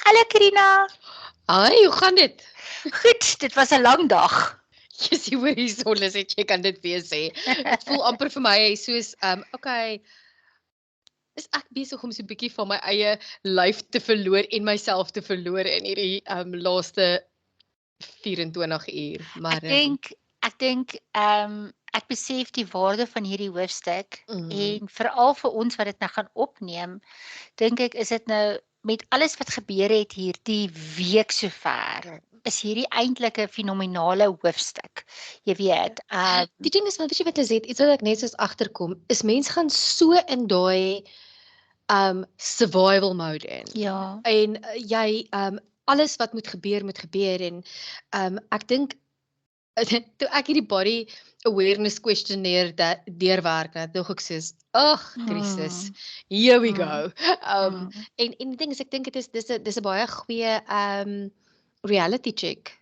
Hallo Karina. Ai, hoe gaan dit? Goed, dit was 'n lang dag. Jy hoor hier sonnes, jy kan dit weer sê. Dit voel amper vir my soos okay, is ek besig om so 'n bietjie van my eie lyf te verloor en myself te verloor in hierdie laaste 24 uur, maar Ek besef die waarde van hierdie hoofstuk mm, en veral vir ons wat dit nou gaan opneem, dink ek is dit nou met alles wat gebeur het hierdie week sover, is hierdie eintlik 'n fenominale hoofstuk. Jy weet, die ding is, weet jy wat Lizet, iets wat ek net soos agterkom, is mense gaan so in daai survival mode in. ja, En jy alles wat moet gebeur en ek dink toe ek hierdie body awareness questionnaire deurwerk, het dog ek soos, ag, krisis. Here we go. En die ding is, ek dink dit is dis 'n baie goeie reality check.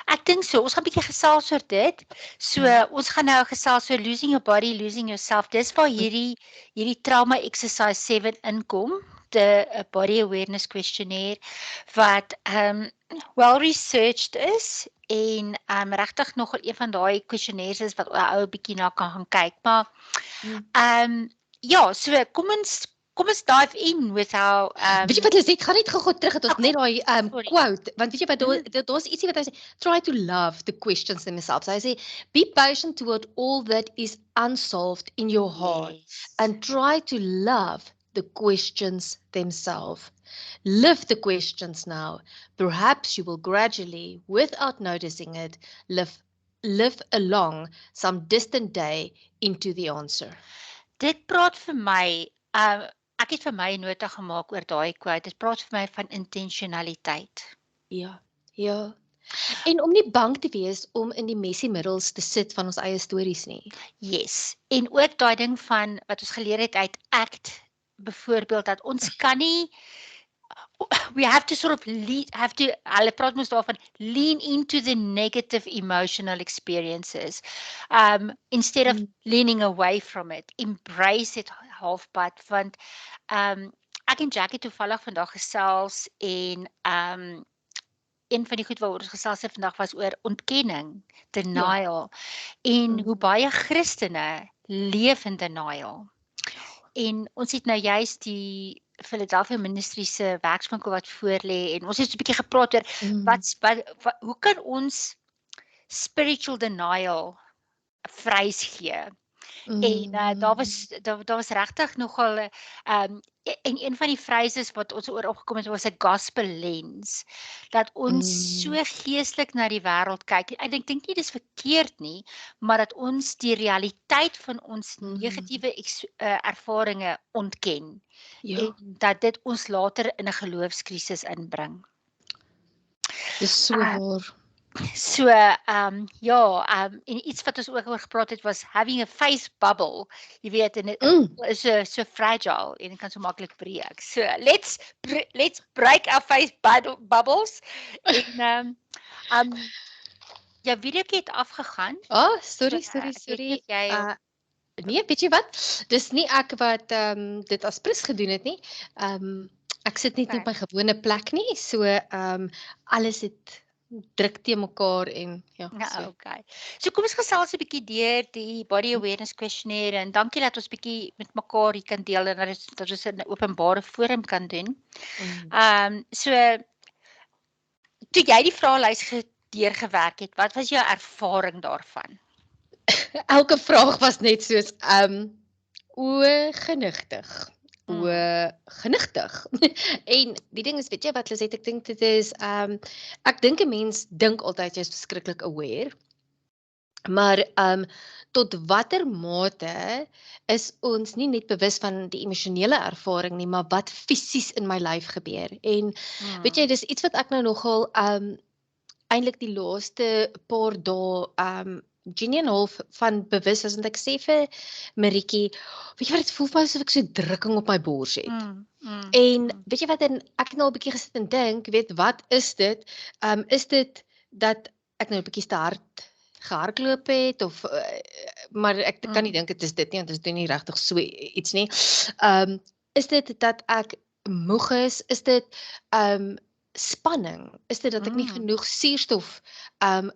Ek dink so, ons gaan 'n bietjie gesels oor dit. So ons gaan nou gesels oor losing your body, losing yourself. Dis waar hierdie trauma exercise 7 inkom, the body awareness questionnaire wat well researched is en regtig nog een van daai questionnaires is wat ou 'n bietjie na kan gaan kyk. Maar ja, so kom ons dive in with our weet jy wat Lizet, gaan net gou terug het ons net daai quote, want weet jy wat daar's ietsie wat hy sê, try to love the questions themselves. Hy sê, be patient toward all that is unsolved in your heart and try to love the questions themselves. Live the questions now. Perhaps you will gradually, without noticing it, live along some distant day into the answer. Dit praat vir my, ek het vir my 'n nota gemaak oor daai quote. Dit praat vir my van intentionaliteit. Ja. En om nie bang te wees om in die messy middels te sit van ons eie stories nie. Yes. En ook daai ding van wat ons geleer het uit ACT, byvoorbeeld dat ons kan nie we have to sort of hulle praat mos daarvan lean into the negative emotional experiences instead of leaning away from it, embrace it halfpad, want ek en Jackie toevallig vandag gesels en een van die goed waaroor ons gesels het vandag was oor ontkenning, denial, en hoe baie Christene leef in denial. En ons het nou juist die Philadelphia Ministry se werkswinkel wat voor lê en ons het 'n bietjie gepraat oor wat hoe kan ons spiritual denial vrys gee? En daar was regtig nogal en een van die phrases wat ons oor opgekom het was 'n gospel lens, dat ons so geestelik na die wêreld kyk. Ek dink nie dis verkeerd nie, maar dat ons die realiteit van ons negatiewe ervarings ontken en dat dit ons later in 'n geloofskrisis inbring. Dis so waar. So en iets wat ons ook oor gepraat het was having a face bubble. Jy weet, en dit is so fragile en dit kan so maklik breek. So let's break our face bubbles. En jou videoetjie het afgegaan. Sorry. Nee, weet jy wat? Dis nie ek wat dit as prins gedoen het nie. Ek sit net op my gewone plek nie. So alles het druk te mekaar en ja. So. Okay. So kom ons gesels 'n bietjie deur die body awareness questionnaire en dankie dat ons bietjie met mekaar hier kan deel en dat ons in 'n openbare forum kan doen. So toe jy die vraelys deurgewerk het, wat was jou ervaring daarvan? Elke vraag was net soos genigtig. Genigtig. En die ding is, weet jy wat Lizet, ek dink dit is ek dink 'n mens dink altyd jy is verskriklik aware. Maar tot watter mate is ons nie net bewus van die emosionele ervaring nie, maar wat fisies in my lyf gebeur. En weet jy, dis iets wat ek nou nogal eintlik die laaste paar dae Jenny en half van bewus was, want ek sê vir Marietjie, weet jy wat, dit voel vir my asof ek so drukking op my bors het. En weet jy wat, en ek het nou 'n bietjie gesit en dink, weet wat is dit? Is dit dat ek nou 'n bietjie te hard gehardloop het of maar ek kan nie dink dit is dit nie, want dit is nie regtig so iets nie. Is dit dat ek moeg is? Is dit spanning is dit dat ek nie genoeg suurstof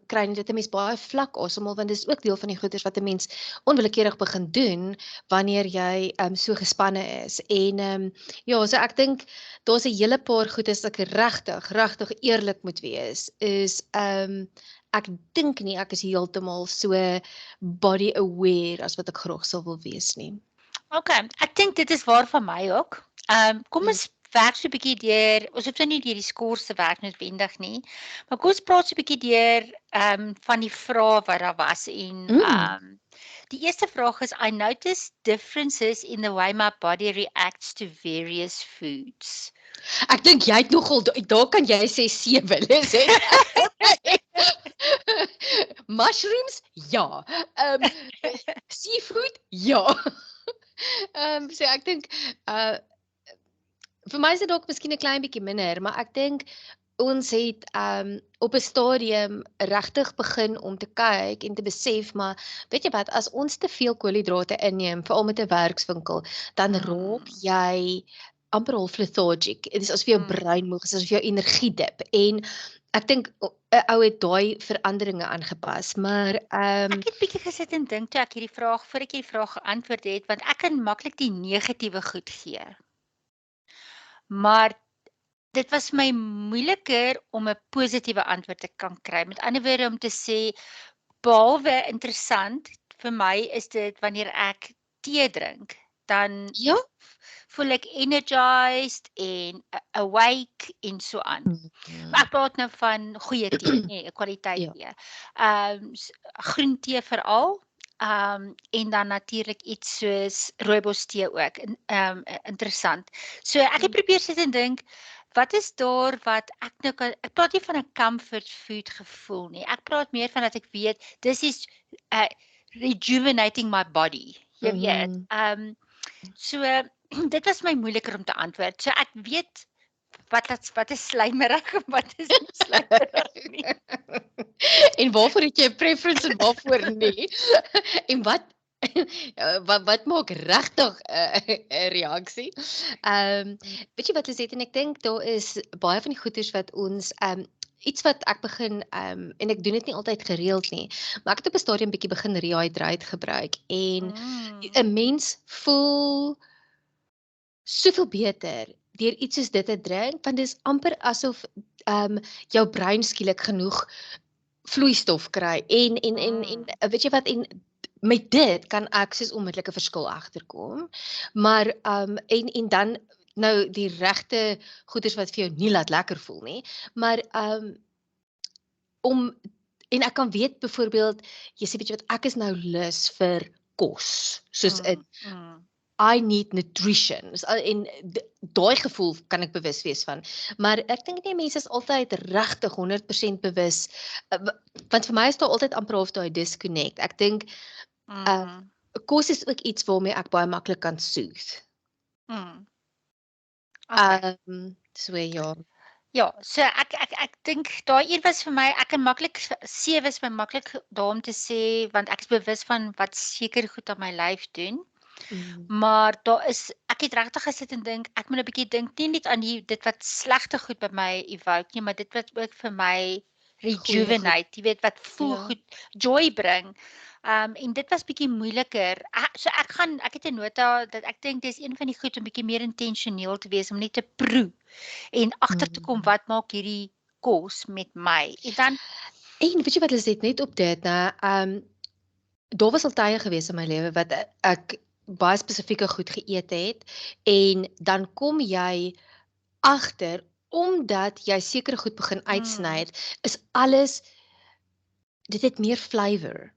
kry nie, dat 'n mens baie vlak asemhaal, want dis ook deel van die goeters wat 'n mens onwillekeurig begin doen wanneer jy so gespanne is. En ja, so ek dink daar's 'n hele paar goedes wat ek regtig eerlik moet wees, is ek dink nie ek is heeltemal so body aware as wat ek graag sou wil wees nie. Okay, ek dink dit is waar van my ook. Kom ons werk so 'n bietjie deur, ons hoef nou nie deur die skors te werk noodwendig nie, maar kom ons praat so 'n bietjie deur van die vrae wat daar was en die eerste vraag is, I noticed differences in the way my body reacts to various foods. Ek dink jy het nogal, daar kan jy sê 7, is dit? Mushrooms? Ja. Seafood? Ja. So ek dink, vir my is dit dalk miskien 'n klein bietjie minder, maar ek dink ons het op 'n stadium regtig begin om te kyk en te besef, maar weet jy wat, as ons te veel koolhidrate inneem, veral met 'n werkswinkel, dan raak jy amper half lethargic. Dit is asof jou brein moeg is, asof jou energie dip. En ek dink 'n ou het daai veranderinge aangepas, maar Ek het bietjie gesit en dink toe ek hierdie vraag, voor ek hierdie vraag geantwoord het, want ek kan maklik die negatiewe goed gee. Maar dit was my moeiliker om 'n positiewe antwoord te kan kry. Met ander woorde om te sê, behalwe interessant, vir my is dit wanneer ek tee drink, dan ja, voel ek energized en awake en so aan. Maar ek praat nou van goeie tee, nee, 'n kwaliteit tee. Groen tee veral. En dan natuurlik iets soos rooibos tee ook. Interessant. So ek het probeer sit en dink, wat is daar wat ek nou kan, ek praat nie van 'n comfort food gevoel nie. Ek praat meer van dat ek weet, dis is rejuvenating my body. Jy weet. So dit was my moeiliker om te antwoord. So ek weet wat is slijmerig en wat is nie slijmerig nie. En waarvoor het jy 'n preference en waarvoor nie? En wat maak regtig 'n reaksie? Weet jy wat jy sê, en ek dink daar is baie van die goeders wat ons iets wat ek begin en ek doen dit nie altyd gereeld nie, maar ek het op 'n stadium bietjie begin Rehydrate gebruik en 'n mens voel soveel beter deur iets soos dit te drink, want dis amper asof jou brein skielik genoeg vloeistof kry en weet jy wat, en met dit kan ek soos onmiddellik 'n verskil agterkom, maar en dan nou die regte goeders wat vir jou nie laat lekker voel nie, maar en ek kan weet byvoorbeeld, jy sê weet jy wat, ek is nou lus vir kos, soos I need nutrition, en daai gevoel kan ek bewus wees van, maar ek dink nie mense is altyd regtig 100% bewus, want vir my is daar altyd amper half daai disconnect. Ek dink kos is ook iets waarmee ek baie maklik kan soothe. So ja. Ja, so ek dink daai een was vir my, ek kan maklik 7 is my maklik daarom te sê, want ek is bewus van wat seker goed aan my lyf doen. Maar ek het regtig gesit en dink, ek moet 'n bietjie dink nie net aan dit wat slegte goed by my evoke nie, maar dit wat ook vir my rejuvenate, jy weet, wat voel goed, joy bring. En dit was bietjie moeiliker. So ek het 'n nota dat ek dink dis een van die goed om bietjie meer intentioneel te wees, om net te proe en agter te kom wat maak hierdie kos met my. En weet jy wat, is dit net op dit, daar was al tye gewees in my lewe wat ek baie spesifieke goed geëet het, en dan kom jy agter, omdat jy sekere goed begin uitsny, is alles, dit het meer flavor.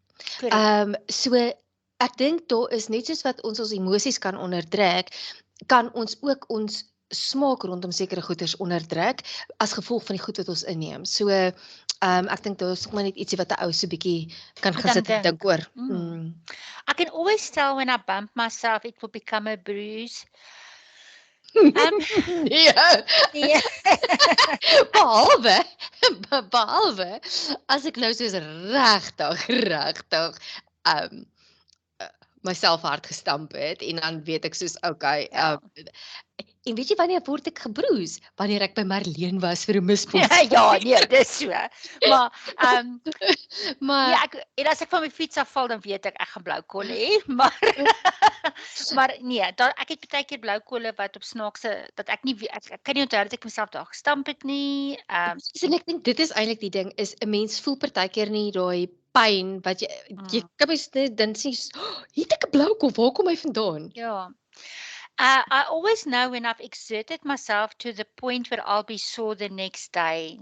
So ek dink daar is net soos wat ons emosies kan onderdruk, kan ons ook ons smaak rondom sekere goeders onderdruk as gevolg van die goed wat ons inneem. So ek dink daar is ook maar net ietsie wat 'n ou so bietjie kan gesit en dink oor. I can always tell when I bump myself, it will become a bruise. Nee. Behalwe as ek nou soos regtig myself hard gestamp het, en dan weet ek soos, okay, En weet jy wanneer word ek gebroes? Wanneer ek by Marlene was vir 'n mispos. Ja, nee, dis so. Maar Maar en as ek van my fiets afval dan weet ek gaan blou kolle hê, maar maar nee, ek het baie keer blou kolle wat op snaakse dat ek nie ek kan nie onthou dat ek myself daar gestamp het nie. en ek dink dit is eintlik die ding is 'n mens voel partykeer nie daai pyn wat jy kan mens net dan sien hier het ek 'n blou kol, waar kom hy vandaan? Ja. I always know when I've exerted myself to the point where I'll be sore the next day.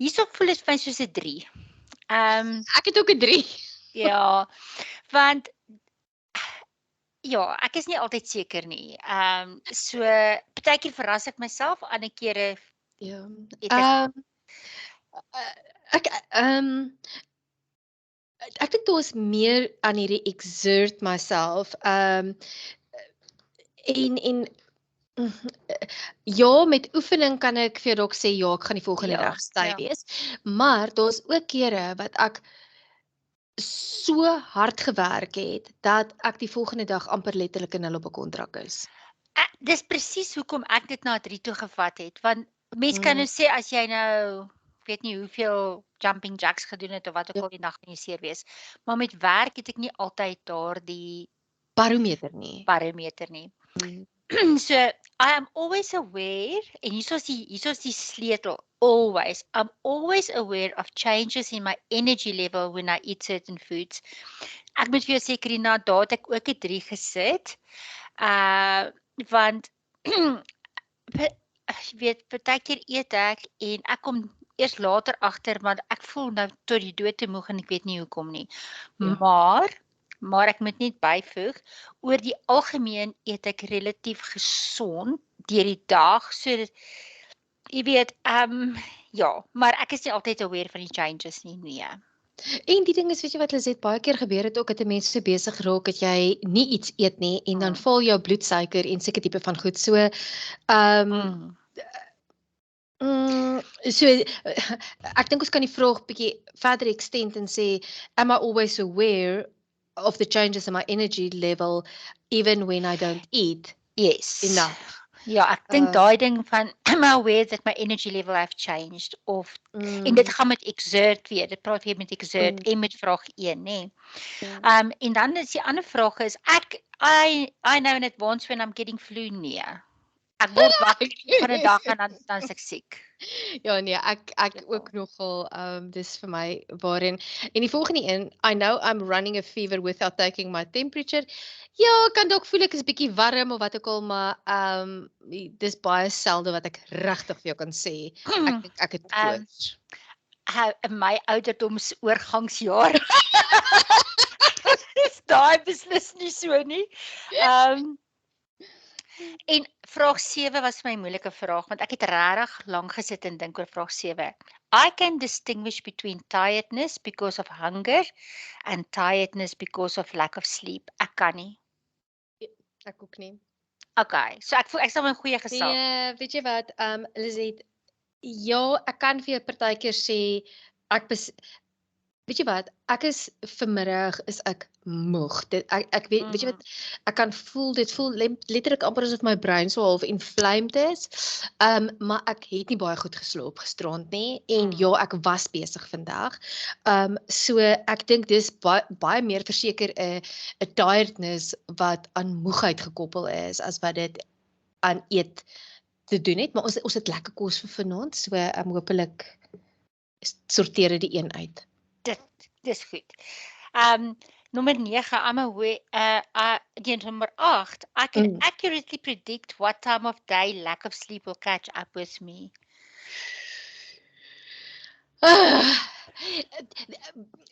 Hierso voel dit vir my soos 'n 3. Ek het ook 'n 3. Ja, want ja, ek is nie altyd seker nie. So partykeer verras ek myself, ander kere Ja. het Ek dink daar is meer aan hierdie exert myself. Ja, met oefening kan ek vir jou dalk sê ja, ek gaan die volgende dag styf wees. Maar daar's ook kere wat ek so hard gewerk het dat ek die volgende dag amper letterlik in 'n kontrak is. Dis presies hoekom ek dit na 3 toe gevat het, want mense kan nou sê as jy nou weet nie hoeveel jumping jacks gedoen het of wat ook al die nag in jy seer wees, maar met werk het ek nie altyd daardie barometer nie. So I am always aware, en hier is die sleutel, always. I'm always aware of changes in my energy level when I eat certain foods. Ek moet vir jou sê, Karina, daar het ek ook 'n 3 gesit. Want jy weet, partykeer eet ek en ek kom eers later agter, maar ek voel nou tot die dood te moeg en ek weet nie hoekom nie. Ja. Maar ek moet net byvoeg, oor die algemeen eet ek relatief gesond deur die dag, so jy weet, ja, maar ek is nie altyd aware van die changes nie, nee. En die ding is, weet jy wat Lizet, baie keer gebeur het ook dat 'n mens so besig raak dat jy nie iets eet nie en dan val jou bloedsuiker en seker tipe van goed. So so ek dink ons kan die vraag bietjie verder extend en sê, am I always aware of the changes in my energy level even when I don't eat? Yes. Enough. Ja, ek dink daai ding van am I aware that my energy level have changed of en dit gaan met exert weer. Dit praat weer met exert en met vraag 1, nê. En dan is die ander vraag is I know in advance when I'm getting flu, nee. Ek word wakker van 'n dag en dan is ek siek. Ja nee, ek ook nogal dis vir my waarin en die volgende een, I know I'm running a fever without taking my temperature. Ja, kan dalk voel ek is bietjie warm of wat ook al, maar dis baie selde wat ek regtig vir jou kan sê. Ek dink ek het koors. My ouderdomsoorgangsjaar. Dis daai beslis nie so nie. En vraag 7 was my moeilike vraag, want ek het regtig lank gesit en dink oor vraag 7. I can distinguish between tiredness because of hunger and tiredness because of lack of sleep. Ek kan nie. Ek ook nie. Okay, so ek voel ek sal my goeie gesag. Nee, weet jy wat, Lizet, ja, ek kan vir jou partykeer sê, weet jy wat, ek is vanmiddag is ek moeg. Ek weet, weet jy wat, ek kan voel, dit voel letterlik amper asof my brein so half inflamed is, maar ek het nie baie goed geslaap gisterand nie, en ja, ek was besig vandag, so ek dink dis baie meer verseker 'n tiredness wat aan moegheid gekoppel is, as wat dit aan eet te doen het, maar ons het lekker kos vir vanaand, so hopelik sorteer dit die een uit. Dis goed. Nommer 9, nummer 8, I can accurately predict what time of day lack of sleep will catch up with me.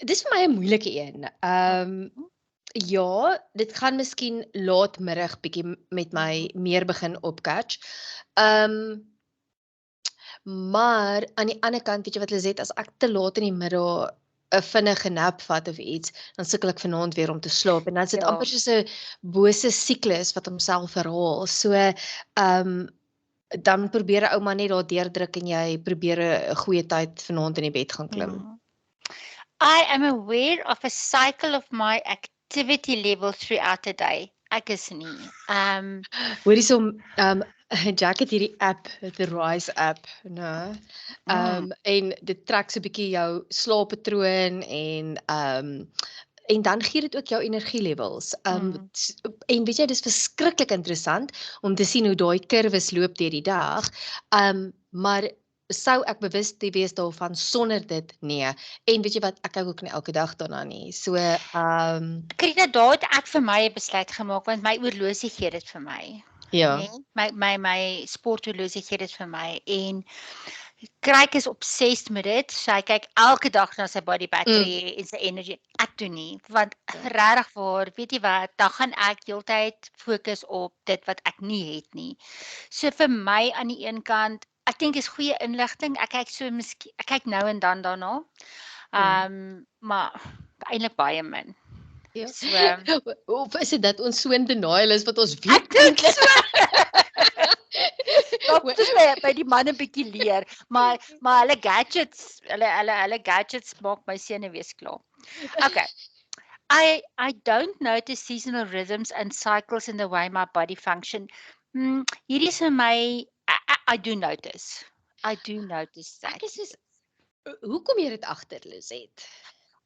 Dis vir my 'n moeilike een. Ja, dit gaan miskien laatmiddag bietjie met my meer begin opcatch. Maar aan die ander kant, weet jy wat Lizet, as ek te laat in die middag 'n vinnige nap vat of iets, dan sukkel ek vanaand weer om te slaap en dan is dit amper soos 'n bose siklus wat homself herhaal. So dan probeer 'n ouma net daar deurdruk en jy probeer 'n goeie tyd vanaand in die bed gaan klim. I am aware of a cycle of my activity level throughout the day. ek is nie. Hoorie so, Jack het hierdie app, die Rise app, né? En dit trek so 'n bietjie jou slaappatroon en dan gee dit ook jou energielevels. En weet jy, dis verskriklik interessant om te sien hoe daai kurwes loop deur die dag. Maar sou ek bewus te wees daarvan sonder dit? Nee. En weet jy wat, ek kyk ook nie elke dag daarna nie. So, Karina, daar het ek vir my 'n besluit gemaak want my oorlosie gee dit vir my. ja. Nee, my sporthorlosie gee dit vir my en Kryk is obsessed met dit. Sy kyk elke dag na sy body battery en sy energy. Ek doen nie, want regtig waar, weet jy wat, dan gaan ek heeltyd fokus op dit wat ek nie het nie. So vir my aan die een kant, ek dink is goeie inligting. Ek kyk nou en dan daarna. Maar eintlik baie min. Ja. So, Of is dit dat ons so in denial is wat ons weet? ek dink so. Dat is by die manne bietjie leer, maar hulle gadgets, hulle gadgets maak my senuwees klaar. Okay. I don't notice seasonal rhythms and cycles in the way my body function. Hierdie is vir my I do notice. I do notice that. Ek is soos, hoe kom jy dit agter, Lizet?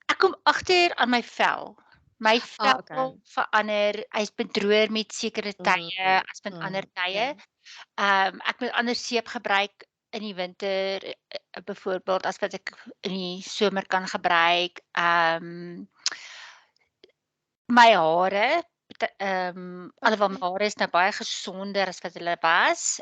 Ek kom agter aan my vel. My vel okay. verander, hy's bedroer met sekere tye as met ander tye. Ek moet ander seep gebruik in die winter, byvoorbeeld as wat ek in die somer kan gebruik. My hare, alhoewel my hare is nou baie gesonder as wat hulle was,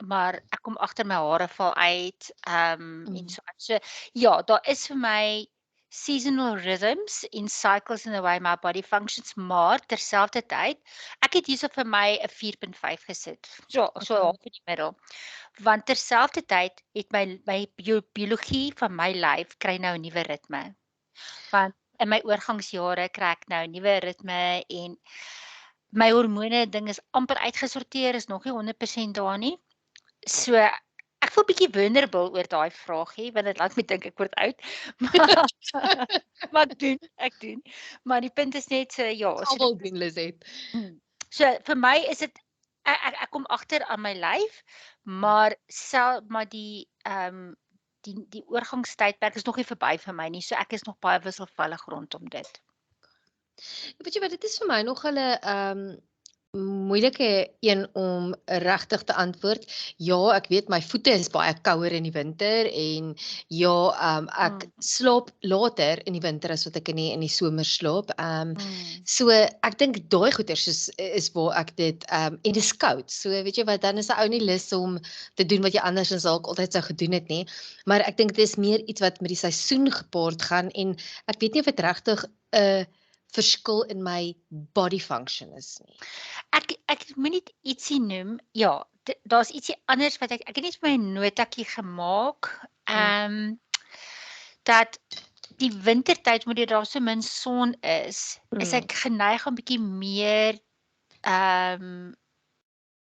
maar ek kom agter my hare val uit, en so. So ja, daar is vir my seasonal rhythms in cycles in the way my body functions, maar terselfdertyd, ek het hierso vir my 'n 4.5 gesit. So half in die middel. Want terselfdertyd het my biologie van my lyf kry nou 'n nuwe ritme. Want in my oorgangsjare kry ek nou 'n nuwe ritme en my hormone ding is amper uitgesorteer, is nog nie 100% daar nie. So ek voel bietjie vulnerable oor daai vraagie, want dit laat my dink ek word oud. Maar ek doen. Maar die punt is net so ja, Almal doen, Lizet. So vir my is dit ek kom agter aan my lyf, maar die oorgangstydperk is nog nie verby vir my nie, so ek is nog baie wisselvallig rondom dit. Weet jy wat, dit is vir my nog 'n moeilike een om regtig te antwoord. Ja, ek weet my voete is baie kouer in die winter en ja, ek slaap later in die winter as wat ek in die somer slaap. So ek dink daai goeters is waar ek dit en dis koud. So weet jy wat, dan is 'n ou nie lus om te doen wat jy anders dalk altyd sou gedoen het nie. Maar ek dink dit is meer iets wat met die seisoen gepaard gaan en ek weet nie of dit regtig 'n verskil in my body function is nie. Ek moet net ietsie noem. Ja, daar's ietsie anders wat ek het net vir my 'n notatjie gemaak. Dat die wintertyd moet daar so min son is ek geneig om bietjie meer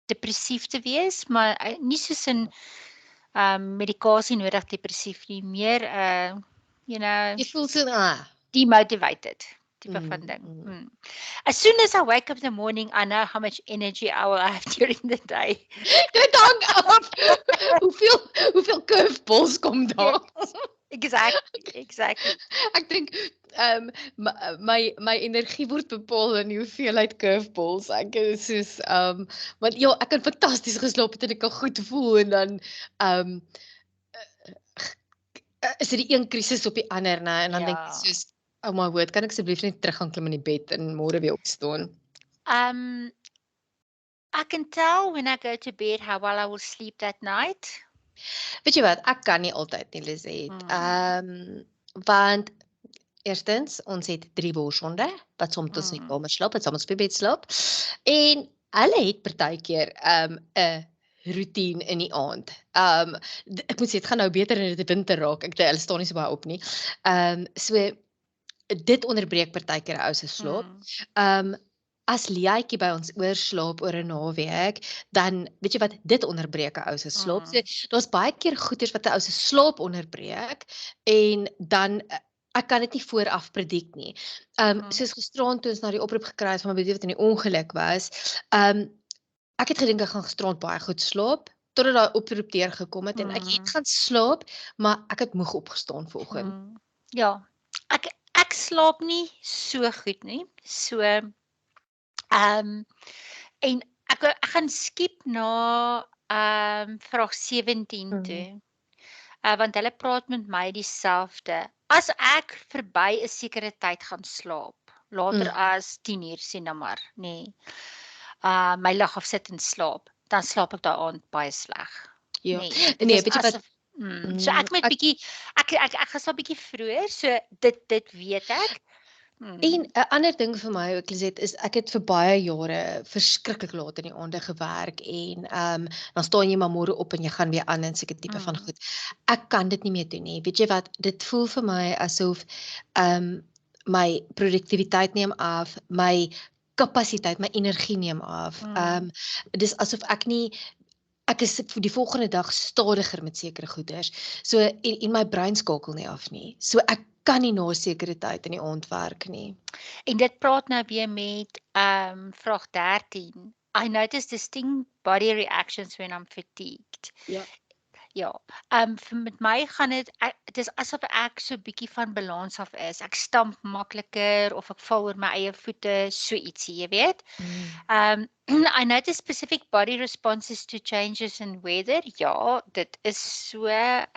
depressief te wees, maar nie soos in medikasie nodig depressief nie, meer Jy voel so demotivated tipe van ding. As soon as I wake up in the morning, I know how much energy I will have during the day. Dit hang af hoeveel curveballs kom daar. Exactly. Ek dink my energie word bepaal in die hoeveelheid curveballs. Ek is soos want ja, ek kan fantasties geslaap het en ek kan goed voel en dan is dit die een krisis op die ander, né? En dan dink ek soos oh my word, kan ek asseblief net terug gaan klim in die bed en môre weer opstaan? I can tell when I go to bed how well I will sleep that night. Weet jy wat, ek kan nie altyd nie, Lizet. Want eerstens, ons het 3 borshonde wat soms ons in die kamer slaap, wat soms op die bed slaap. En hulle het partykeer 'n routine in die aand. Ek moet sê dit gaan nou beter in die winter raak. Hulle staan nie so baie op nie. So dit onderbreek partykeer 'n ou se slaap. As Liaatjie by ons oorslaap oor 'n naweek, dan weet jy wat, dit onderbreek 'n ou se slaap. So daar's baie keer goeters wat 'n ou se slaap onderbreek en dan ek kan dit nie vooraf predik nie. Soos gisterand toe ons na die oproep gekry het van my broer wat in die ongeluk was, ek het gedink ek gaan gisterand baie goed slaap, totdat daai oproep deurgekom het en ek het gaan slaap, maar ek het moeg opgestaan vanoggend. Ja, ek slaap nie so goed nie. So, en ek gaan skiep na vraag 17 toe. Want hulle praat met my dieselfde. As ek verby 'n sekere tyd gaan slaap, later as 10 uur sien nou maar, nee. My lig af sit en slaap, dan slaap ek daai aand baie sleg. Ja. Nee, Nee, weet jy wat? So ek moet bietjie ek gaan slaap bietjie vroeër, so dit weet ek. En 'n ander ding vir my ook Lisette is ek het vir baie jare verskriklik laat in die aande gewerk en dan staan jy maar môre op en jy gaan weer aan en sulke tipe van goed. Ek kan dit nie meer doen nie. Weet jy wat? Dit voel vir my asof my produktiwiteit neem af, my kapasiteit, my energie neem af. Dis asof ek is die volgende dag stadiger met sekere goeders. So en my brein skakel nie af nie. So ek kan nie na 'n sekere tyd in die aand werk nie. En dit praat nou weer met vraag 13. I notice distinct body reactions when I'm fatigued. Ja. Ja, met my gaan dit is asof ek so bietjie van balans af is. Ek stamp makliker of ek val oor my eie voete, so ietsie, jy weet. I notice specific body responses to changes in weather. Ja, dit is so ek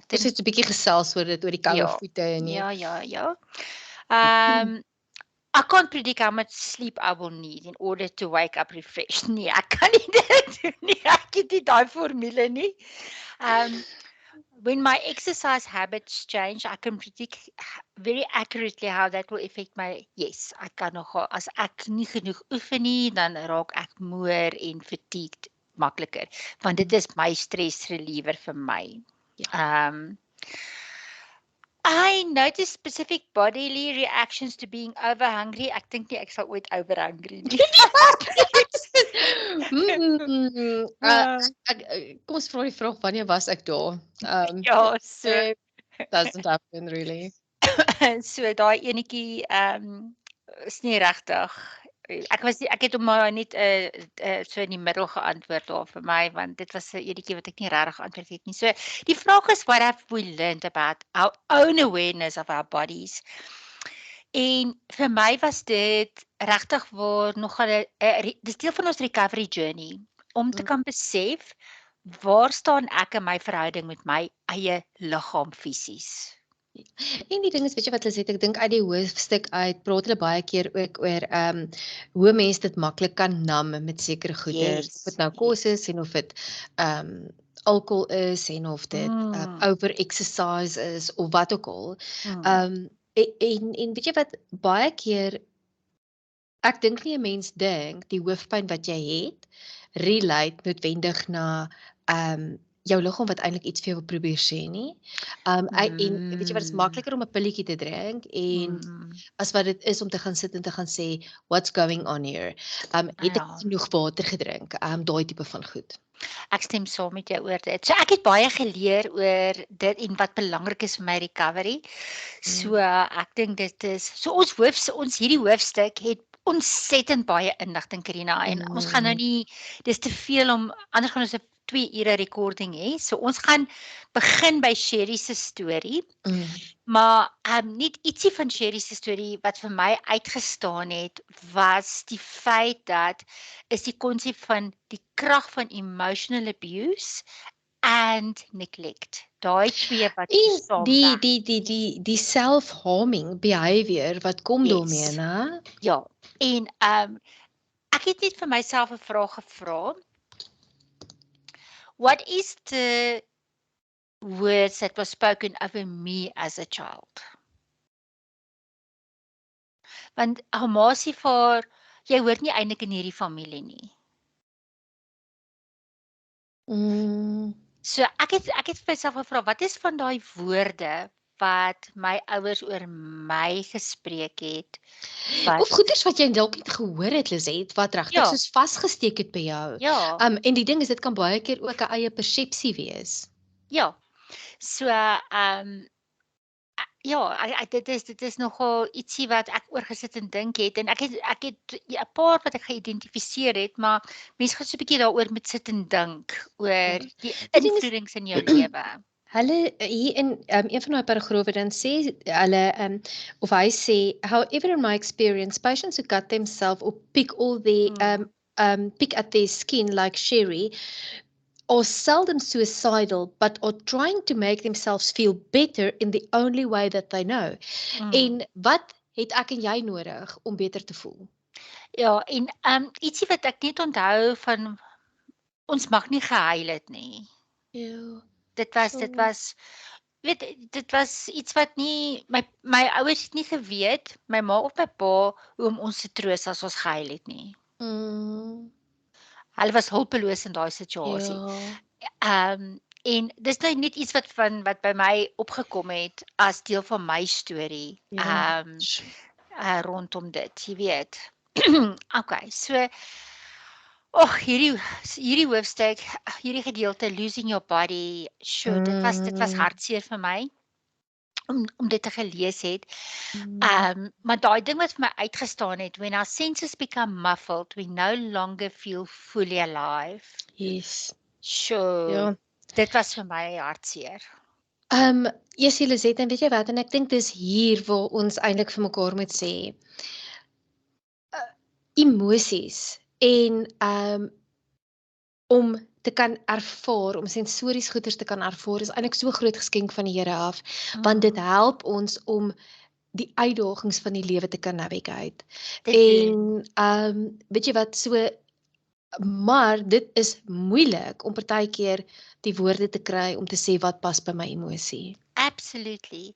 dink dit is 'n bietjie gesels oor dit oor die koue voete en Ja. I can't predict how much sleep I will need in order to wake up refreshed. Nee, ek kan nie dit doen nie. Ek het nie daai formule nie. When my exercise habits change, I can predict very accurately how that will affect my, yes, ek kan nogal, as ek nie genoeg oefen nie, dan raak ek moer en fatigued makliker, want dit is my stress reliever vir my. I notice specific bodily reactions to being over hungry. Ek dink nie ek sal ooit over hungry nie. Kom ons vra die vraag, wanneer was ek daar? Ja, so doesn't happen really. So daai enetjie is nie regtig. Ek het hom maar net so in die middel geantwoord daar vir my, want dit was 'n enetjie wat ek nie regtig geantwoord het nie. So die vraag is, what have we learned about our own awareness of our bodies? En vir my was dit regtig waar nogal dis deel van ons recovery journey om te kan besef waar staan ek in my verhouding met my eie liggaam fisies. En die ding is, weet jy wat Lisette, ek dink uit die hoofstuk uit praat hulle baie keer ook oor hoe mense dit maklik kan nam met sekere goeders, of dit nou kos is en of dit alkohol is en of dit over exercise is of wat ook al. En weet jy wat, baie keer ek dink nie 'n mens dink die hoofpyn wat jy het relate noodwendig na jou liggaam wat eintlik iets vir jou wil probeer sê nie. En weet jy wat, dit is makliker om 'n pilletjie te drink en as wat dit is om te gaan sit en te gaan sê what's going on here. Het ek genoeg water gedrink? Daai tipe van goed. Ek stem saam met jou oor dit. So ek het baie geleer oor dit en wat belangrik is vir my recovery. So ek dink dit is so ons hierdie hoofstuk het ontsettend baie inligting, Karina, en ons gaan nou nie, dis te veel om, anders gaan ons 'n 2 ure recording hê. So ons gaan begin by Sherry se storie. Maar net ietsie van Sherry se storie wat vir my uitgestaan het, was die feit dat is die konsep van die krag van emotional abuse and neglect. Daai twee wat saam die self-harming behavior wat kom daarmee, né? Ja. En ek het net vir myself 'n vraag gevra. What is the words that was spoken over me as a child? Want Hamasie vir jy hoort nie eintlik in hierdie familie nie. So ek het vir myself gevra, wat is van daai woorde wat my ouers oor my gespreek het? Of goeders wat jy dalk nie gehoor het, Lisette, wat regtig soos vasgesteek het by jou. Ja. En die ding is, dit kan baie keer ook 'n eie persepsie wees. Ja. So Ja, dit is nogal ietsie wat ek oor gesit en dink het en ek het 'n paar wat ek geïdentifiseer het, maar mense gaan so 'n bietjie daaroor moet sit en dink oor die Die ding is invloedings in jou lewe. hulle hier in een van daai paragrawe dan sê hulle of hy sê however in my experience patients who cut themselves or pick all the pick at their skin like Sherry are seldom suicidal but are trying to make themselves feel better in the only way that they know. En wat het ek en jy nodig om beter te voel? Ja, en ietsie wat ek net onthou van ons mag nie gehuil het nie. Ja. Dit was dit was iets wat nie my ouers het nie geweet, my ma of my pa, hoe om ons te troos as ons gehuil het nie. Hulle was hulpeloos in daai situasie. Ja. En dis nou net iets wat by my opgekom het as deel van my storie. Ja. Rondom dit, jy weet. Okay, so hierdie hoofstuk, hierdie gedeelte losing your body, dit was hartseer vir my om dit te gelees het. Maar daai ding wat vir my uitgestaan het, when our senses become muffled, we no longer feel fully alive. Yes. Ja. Dit was vir my hartseer. Yes, Elisabeth, en weet jy wat, en ek dink dis hier waar ons eintlik vir mekaar moet sê, emosies en om te kan ervaar, om sensories goeders te kan ervaar, is eintlik so groot geskenk van die Here af, want dit help ons om die uitdagings van die lewe te kan navigate. En weet jy wat, so maar dit is moeilik om partykeer die woorde te kry om te sê wat pas by my emosie. Absolutely.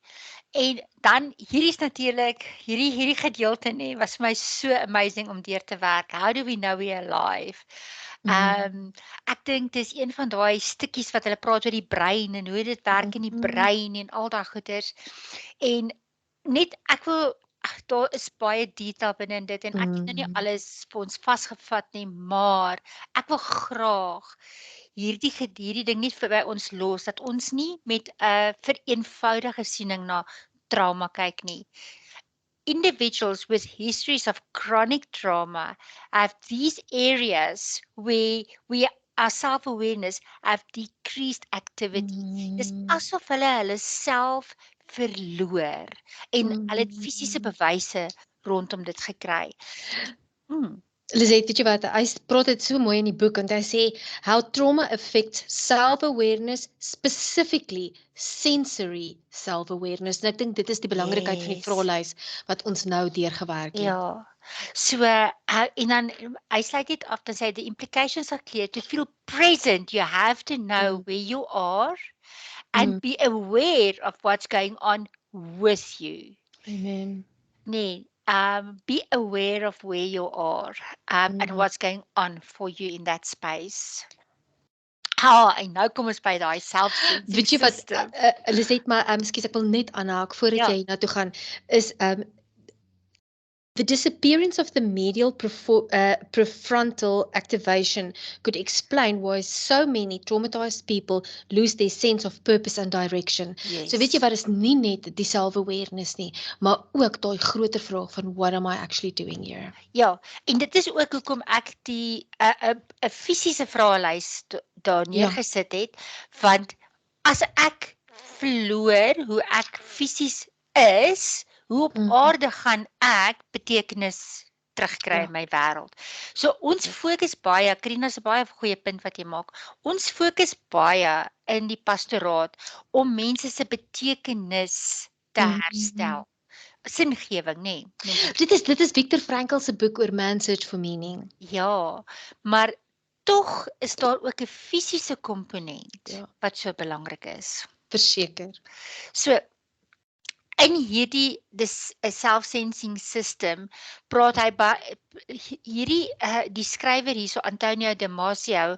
En dan hierdie is natuurlik hierdie gedeelte was vir my so amazing om deur te werk. How do we know we are alive? Ek dink dis een van daai stukkies wat hulle praat oor die brein en hoe dit werk in die brein en al daai goeters. En net daar is baie detail binne in dit en ek het nou nie alles vir ons vasgevat nie, maar ek wil graag hierdie ding nie by ons los, dat ons nie met 'n vereenvoudige siening na trauma kyk nie. Individuals with histories of chronic trauma have these areas where our self-awareness have decreased activity. Dis asof hulle self verloor en hulle het fisiese bewyse rondom dit gekry. Lisette, weet jy wat, hy praat dit so mooi in die boek, en hy sê, how trauma affects self-awareness, specifically sensory self-awareness. En ek dink dit is die belangrikheid van die vraelys wat ons nou deurgewerk het. Ja, so, en dan, hy sluit dit af, dan sê, the implications are clear. To feel present, you have to know where you are and be aware of what's going on with you. Amen. Nee, be aware of where you are and what's going on for you in that space. En nou kom ons by daai self-sensing Weet jy wat, Lisette, maar ekskuus, ek wil net aanhaak voordat jy na toe gaan, is the disappearance of the medial prefrontal activation could explain why so many traumatized people lose their sense of purpose and direction. Yes. So weet jy wat, is nie net die self-awareness nie, maar ook daai groter vraag van what am I actually doing here? Ja, en dit is ook hoekom ek die 'n fisiese vraelys daar neergesit het, want as ek verloor hoe ek fisies is, hoe op aarde gaan ek betekenis terugkry in my wêreld. So ons fokus baie, Karina is 'n baie goeie punt wat jy maak. Ons fokus baie in die pastoraat om mense se betekenis te herstel. Singewing, nee. Dit is Viktor Frankl se boek oor Man's Search for Meaning. Ja, maar tog is daar ook 'n fisiese komponent wat so belangrik is. Verseker. So in hierdie dis 'n self-sensing system praat hy hierdie die skrywer hierso Antonio Damasio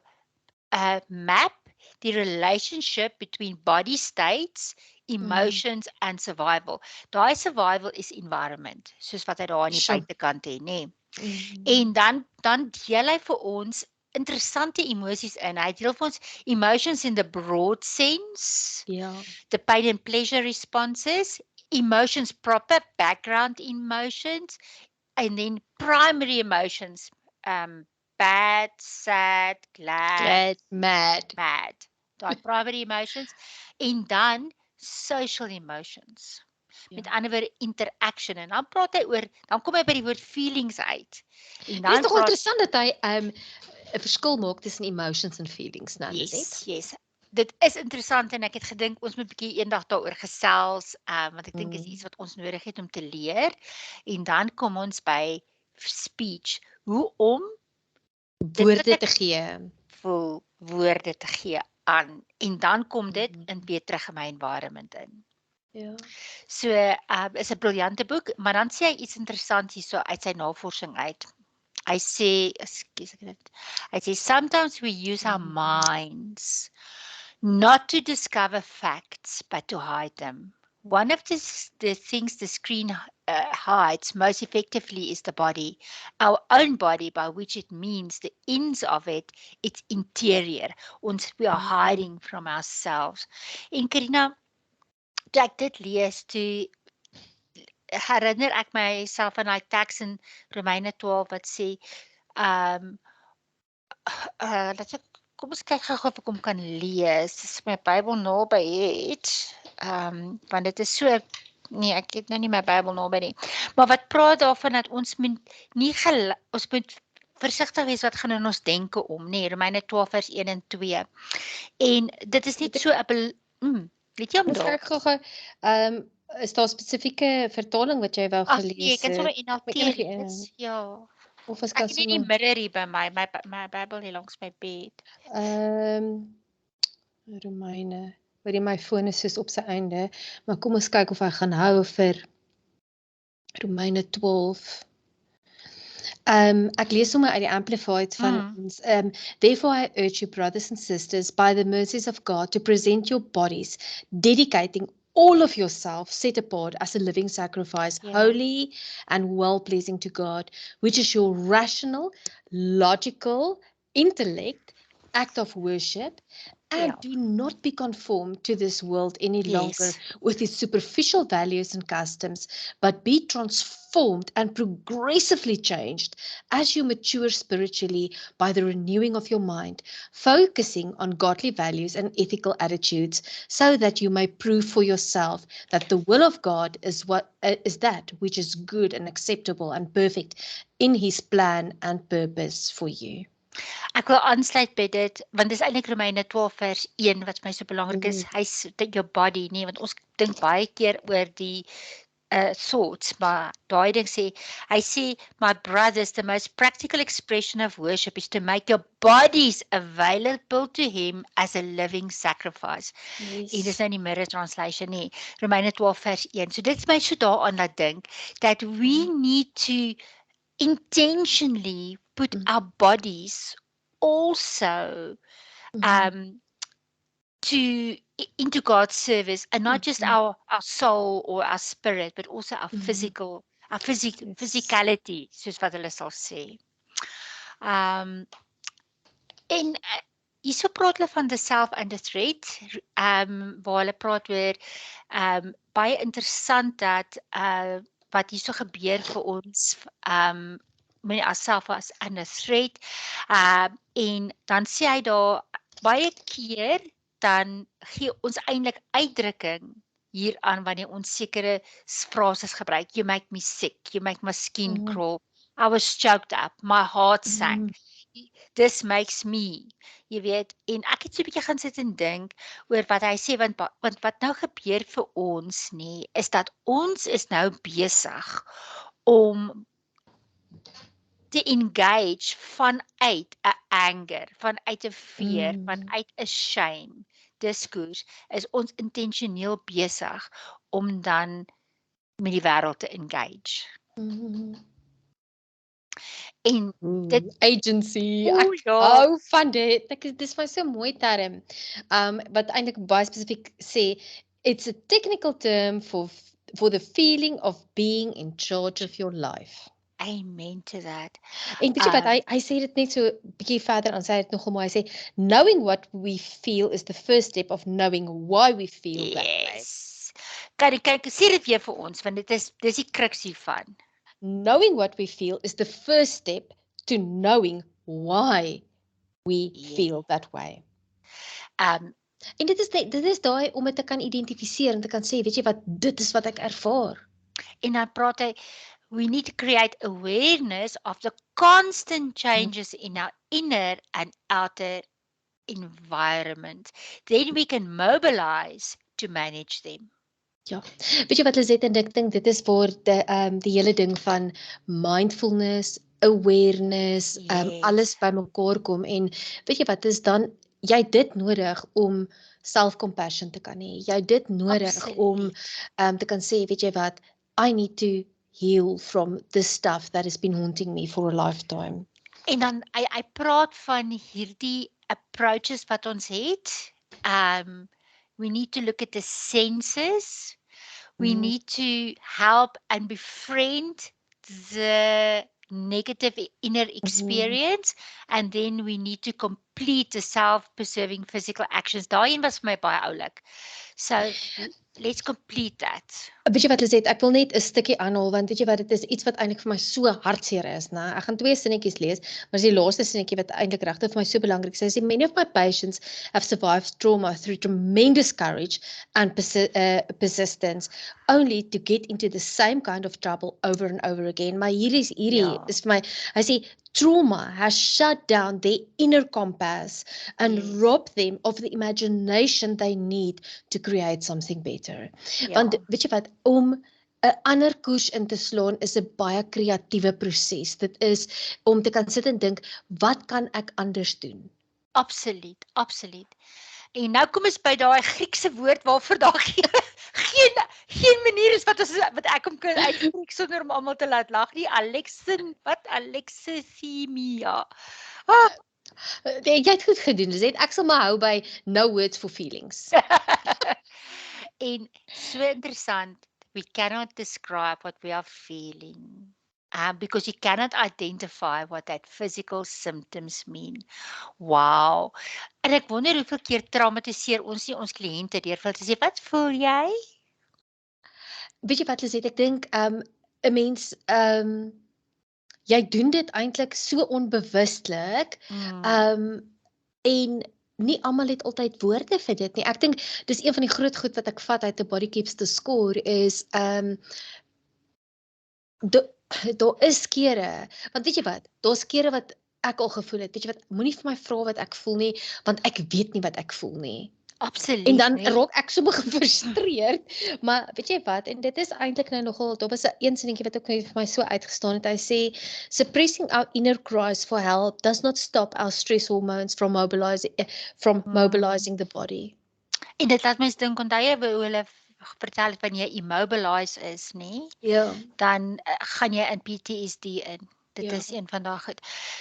map die relationship between body states, emotions and survival. Daai survival is environment, soos wat hy daar aan die buitekant het, nê. En dan deel hy vir ons interessante emosies in. Hy deel vir ons emotions in the broad sense, the pain and pleasure responses, emotions proper, background emotions, and then primary emotions, bad, sad, glad, mad. daai primary emotions, en dan social emotions. Met ander woorde interaction, en dan kom hy by die woord feelings uit. En Dit is dan toch interessant dat hy 'n verskil maak tussen emotions en feelings, nou, yes. Dit is interessant en ek het gedink ons moet 'n bietjie eendag daaroor gesels, want ek dink is iets wat ons nodig het om te leer. En dan kom ons by speech, hoe om woorde te gee. Voel woorde te gee aan, en dan kom dit in weer terug in my environment in. Ja. So, is 'n briljante boek, maar dan sê hy iets interessants hierso uit sy navorsing uit. Hy sê, sometimes we use our minds not to discover facts, but to hide them. One of the things the screen hides most effectively is the body, our own body, by which it means the ends of it, its interior. We are hiding from ourselves. En Karina, toe ek dit lees, toe herinner ek myself aan daai teks in Romeine 12 wat sê, kom ons kyk gou of ek hom kan lees. Dis my Bybel naby het. Want dit is so, nee, ek het nou nie my Bybel naby nie. Maar wat praat daarvan dat ons moet versigtig wees wat gaan in ons denke om, nee, Romeine 12 vers 1 en 2. En dit is net so 'n weet jy om daar? Kyk gou, is daar 'n spesifieke vertaling wat jy wou gelees het? Ek kan sommer NLT lees. Ja. Of is Ek het nie die mirror hier by my Bybel hier langs my bed. Romeine, waar my foon is soos op sy einde, maar kom ons kyk of hy gaan hou vir Romeine 12. Ek lees sommer uit die Amplified van ons. Therefore I urge you, brothers and sisters, by the mercies of God, to present your bodies, dedicating all of yourself set apart as a living sacrifice, holy and well-pleasing to God, which is your rational, logical, intellect, act of worship, and do not be conformed to this world any longer with its superficial values and customs, but be transformed and progressively changed as you mature spiritually by the renewing of your mind, focusing on godly values and ethical attitudes, so that you may prove for yourself that the will of God is that which is good and acceptable and perfect in His plan and purpose for you. Ek wil aansluit by dit, want dis eintlik Romeine 12 vers 1 wat my so belangrik is. Hy's your body, nee, want ons dink baie keer oor die thoughts, maar daai ding sê, hy sê, my brothers, the most practical expression of worship is to make your bodies available to Him as a living sacrifice. En dis nou die Mirror Translation, nee, Romeine 12 vers 1. So dit is my so daaraan laat dink, that we need to intentionally put our bodies also into God's service, and not just our soul or our spirit, but also our physicality, soos wat hulle sal sê. En hierso praat hulle van the self under threat, waar hulle praat oor baie interessant dat wat hierso gebeur vir ons, met ourself as under threat, en dan sê hy daar baie keer dan gee ons eintlik uitdrukking hieraan wanneer ons sekere frases gebruik. You make me sick, you make my skin crawl, I was choked up, my heart sank, this makes me, jy weet, en ek het so 'n bietjie gaan sit en dink oor wat hy sê, want wat nou gebeur vir ons nie, is dat ons is nou besig om te engage vanuit 'n anger, vanuit 'n fear, vanuit 'n shame diskurs, is ons intentioneel besig om dan met die wêreld te engage. En dit agency, ek hou van dit. Dis my so mooi term. Wat eintlik baie spesifiek sê, it's a technical term for the feeling of being in charge of your life. Amen to that. En weet jy wat, hy sê dit net so bietjie verder aan, sê dit nogal mooi, hy sê, knowing what we feel is the first step of knowing why we feel that way. Kan ek sê dit weer vir ons want dis die crux hiervan. Knowing what we feel is the first step to knowing why we feel that way. Um En dit is daai om dit te kan identifiseer en te kan sê, weet jy wat, dit is wat ek ervaar. en dan praat hy we need to create awareness of the constant changes in our inner and outer environment. Then we can mobilize to manage them. Ja, weet jy wat Lisette, en ek dink dit is waar die hele ding van mindfulness, awareness, Yes. alles bymekaar kom en weet jy wat is dan jy het dit nodig om self-compassion te kan hê. Jy het dit nodig om te kan sê, weet jy wat, I need to heal from this stuff that has been haunting me for a lifetime. En dan hy praat van hierdie approaches wat ons het. We need to look at the senses. We need to help and befriend the negative inner experience and then we need to complete the self-preserving physical actions. Daarin was vir my baie oulik. So let's complete that. Weet jy wat Lisette, ek wil net 'n stukkie aanhaal want weet jy wat dit is iets wat eintlik vir my so hartseer is, né? Ek gaan 2 sinnetjies lees, maar dis die laaste sinnetjie wat eintlik regtig vir my so belangrik is. Sy sê many of my patients have survived trauma through tremendous courage and persistence only to get into the same kind of trouble over and over again. Maar hierdie is vir my, hy sê trauma has shut down their inner compass and robbed them of the imagination they need to create something better. Want weet jy wat, om 'n ander koers in te slaan is 'n baie kreatiewe proses. Dit is om te kan sit en dink, wat kan ek anders doen? Absoluut, absoluut. En nou kom ons by daai Griekse woord waarvoor daar geen manier is wat ek hom kan uitspreek sonder om almal te laat lag nie. Alexithymia. Jy het goed gedoen, Lisette. Ek sal maar hou by no words for feelings. En so interessant, we cannot describe what we are feeling. Because you cannot identify what that physical symptoms mean. Wow. En ek wonder hoeveel keer traumatiseer ons nie ons kliënte deur vir te sê, wat voel jy? Weet jy wat Lisette, ek dink 'n mens jy doen dit eintlik so onbewustelik. En nie almal het altyd woorde vir dit nie. Ek dink dis een van die groot goed wat ek vat uit 'n Body Keeps the Score is daar is kere, want weet jy wat, daar's kere wat ek al gevoel het, weet jy wat, moenie vir my vra wat ek voel nie, want ek weet nie wat ek voel nie. Absoluut. En dan raak ek so gefrustreerd, maar weet jy wat, en dit is eintlik nou nogal, daar was 'n een sinnetjie wat ook vir my so uitgestaan het, hy sê, suppressing our inner cries for help does not stop our stress hormones from mobilizing the body. En dit laat mens dink, onthou jy hoe hulle vertel het wanneer jy immobilized is, nê? Ja. Dan gaan jy in PTSD in. Dit is een van daai goed.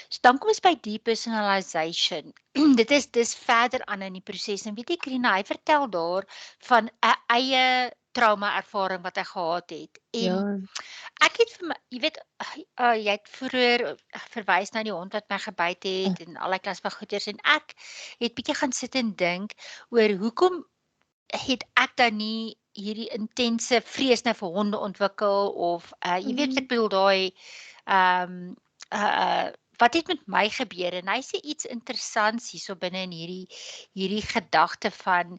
So dan kom ons by depersonalization. Dis verder aan in die proses. En weet jy Krina, hy vertel daar van 'n eie trauma ervaring wat hy gehad het. En ek het vir my, jy weet, jy het vroeër verwys na die hond wat my gebyt het en al die klas van goeters en ek het bietjie gaan sit en dink oor hoekom het ek dan nie hierdie intense vrees nou vir honde ontwikkel of jy weet ek bedoel daai wat het met my gebeur en hy sê iets interessants hierso binne in hierdie gedagte van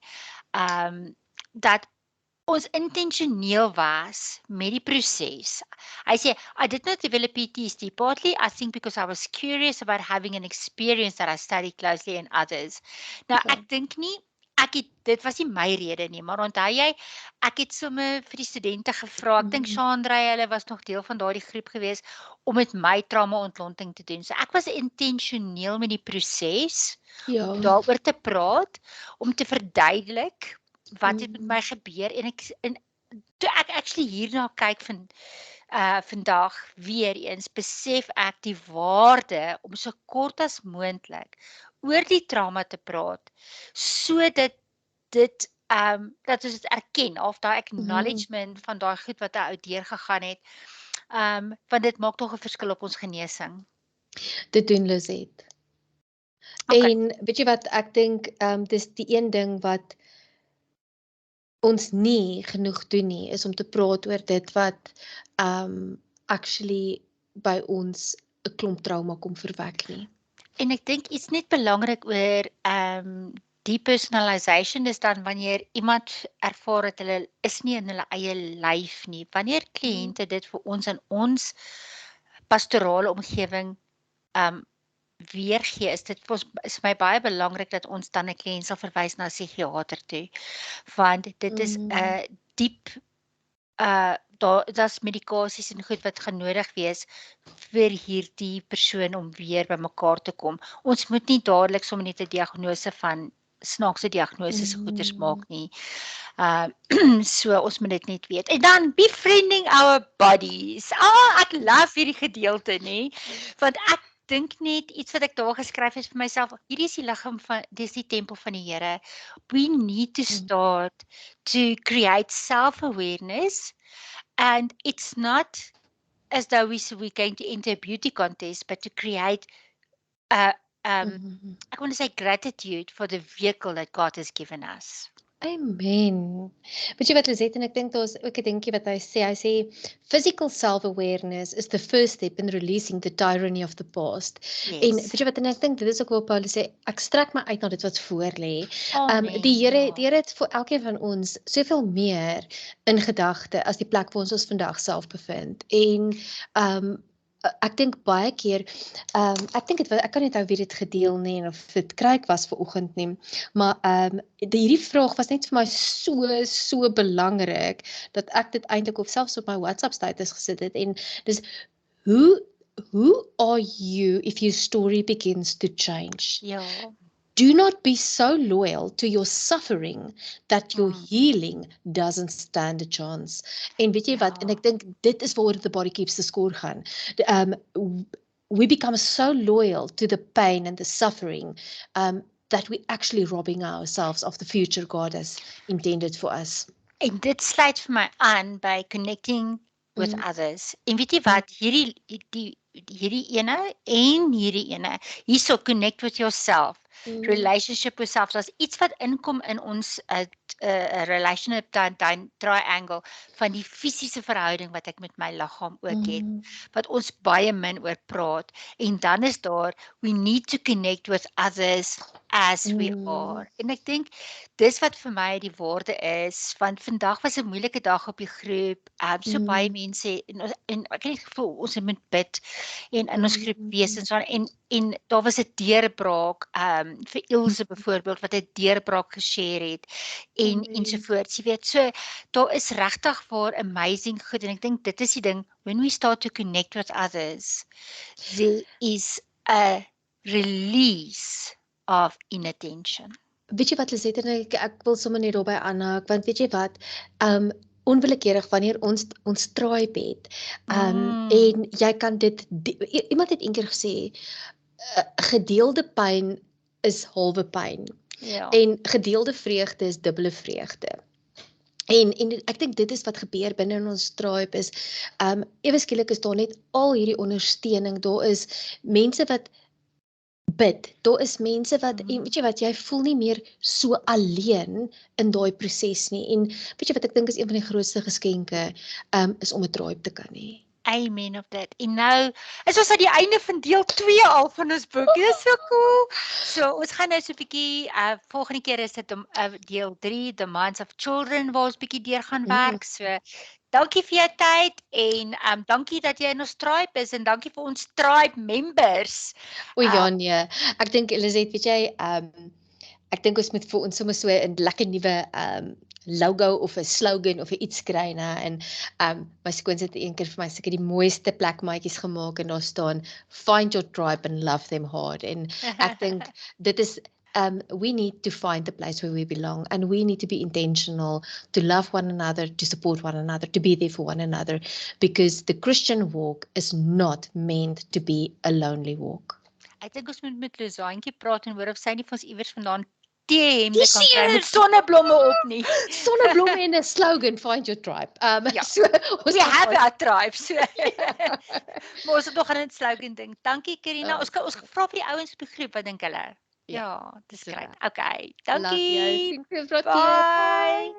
dat ons intentioneel was met die proses. Hy sê, I did not develop PTSD, partly I think because I was curious about having an experience that I studied closely in others. Nou, ek dink nie, dit was nie my rede nie, maar onthou jy, ek het sommer vir die studente gevra, ek dink Chandra, hulle was nog deel van daardie groep gewees, om met my trauma-ontlonting te doen. So ek was intentioneel met die proses, om daaroor te praat, om te verduidelik, wat het met my gebeur, en toe ek actually hierna kyk vandag weer eens, besef ek die waarde om so kort as moontlik oor die trauma te praat, sodat dat ons dit erken, of daai acknowledgement van daai goed wat 'n ou deurgegaan het, want dit maak tog 'n verskil op ons genesing. Dit doen Lisette. En weet jy wat, ek dink, dis die een ding wat ons nie genoeg doen nie, is om te praat oor dit wat actually by ons 'n klomp trauma kom verwek nie. En ek dink iets net belangrik oor depersonalization is dan wanneer iemand ervaar dat hulle is nie in hulle eie lyf nie. Wanneer kliënte dit vir ons in ons pastorale omgewing weergee, is dit is my baie belangrik dat ons dan 'n kliënt sal verwys na 'n psigiater toe. Want dit is 'n diep daar's medikasies en goed wat gaan nodig wees vir hierdie persoon om weer bymekaar te kom. Ons moet nie dadelik sommer net 'n diagnose van snaakse diagnoses goeters maak nie. So ons moet dit net weet. En dan befriending our bodies. Ek love hierdie gedeelte nê, want ek dink net iets wat ek daar geskryf het vir myself. Hierdie is die liggaam van dis die tempel van die Here. We need to start to create self-awareness. And it's not as though we're going to enter a beauty contest, but to create I want to say gratitude for the vehicle that God has given us. Amen. Weet jy wat Lisette, en ek dink daar's ook 'n dingetjie wat hy sê physical self-awareness is the first step in releasing the tyranny of the past. Yes. En weet jy wat, en ek dink dit is ook waar Paulus sê, ek strek my uit na dit wat voor lê. Amen, Die Here het vir elkeen van ons soveel meer in gedagte as die plek waar ons vandag self bevind. En ek dink baie keer, ek dink ek kan nie onthou wie dit gedeel nie of dit Kryk was vanoggend nie, maar hierdie vraag was net vir my so belangrik dat ek dit eintlik op selfs op my WhatsApp status gesit het, en dis who are you if your story begins to change? Ja. Do not be so loyal to your suffering that your healing doesn't stand a chance. En weet jy wat, en ek dink dit is waaroor the body keeps the score gaan. We become so loyal to the pain and the suffering that we actually robbing ourselves of the future God has intended for us. En dit sluit vir my aan by connecting with others. En weet jy wat, hierdie ene en hierdie ene, hierso connect with yourself. Relationship with self, as iets wat inkom in ons relationship triangle van die fisiese verhouding wat ek met my liggaam ook het, wat ons baie min oor praat, en dan is daar, we need to connect with others as we are. En ek dink, dis wat vir my die waarde is, want vandag was 'n moeilike dag op die groep, so baie mense, en ek het die gevoel, ons moet bid, en in ons groep wees, en daar was 'n deurbraak, vir Ilse byvoorbeeld, wat 'n deurbraak geshare het, en ensovoorts, jy weet, so, daar is regtig waar amazing goed, en ek dink, dit is die ding, when we start to connect with others, there is a release of inattention. Weet jy wat, Lisette, ek wil sommer net daarby aanhaak, want weet jy wat, onwillekeurig wanneer ons tribe het, en jy kan dit, iemand het eendag gesê, gedeelde pyn is halwe pyn, en gedeelde vreugde is dubbele vreugde. En ek dink dit is wat gebeur binne in ons tribe is, ewe skielik is daar net al hierdie ondersteuning, daar is mense wat bid, daar is mense wat, en weet jy wat, jy voel nie meer so alleen in daai proses nie, en weet jy wat, ek dink is een van die grootste geskenke, is om 'n tribe te kan hê. Amen of that. En nou, is ons aan die einde van deel 2 al van ons boek, dit is so cool. So, ons gaan nou so 'n bietjie, volgende keer is dit deel 3, The Minds of Children, waar ons bietjie deur gaan werk, so, dankie vir jou tyd, en dankie dat jy in ons tribe is, en dankie vir ons tribe members. O ja, nee, ek dink, Lisette, weet jy, ek dink ons moet vir ons sommer so 'n lekker nuwe, logo of 'n slogan of iets kry, en my skoonse het een keer vir my seker die mooiste plekmaatjies gemaak, en daar staan, find your tribe and love them hard, en ek dink, dit is, we need to find the place where we belong, and we need to be intentional to love one another, to support one another, to be there for one another, because the Christian walk is not meant to be a lonely walk. Ek dink ons moet met Losaantjie praat en hoor of sy nie vir ons iewers vandaan teehemde kan kry met sonneblomme op nie. Sonneblomme en 'n slogan, find your tribe. So, we have our tribe, so. Maar ons het nog aan 'n slogan ding. Dankie Karina, ons vra vir die ouens op die groep, wat dink hulle? Ja, dis reg. Okay, dankie. Bye.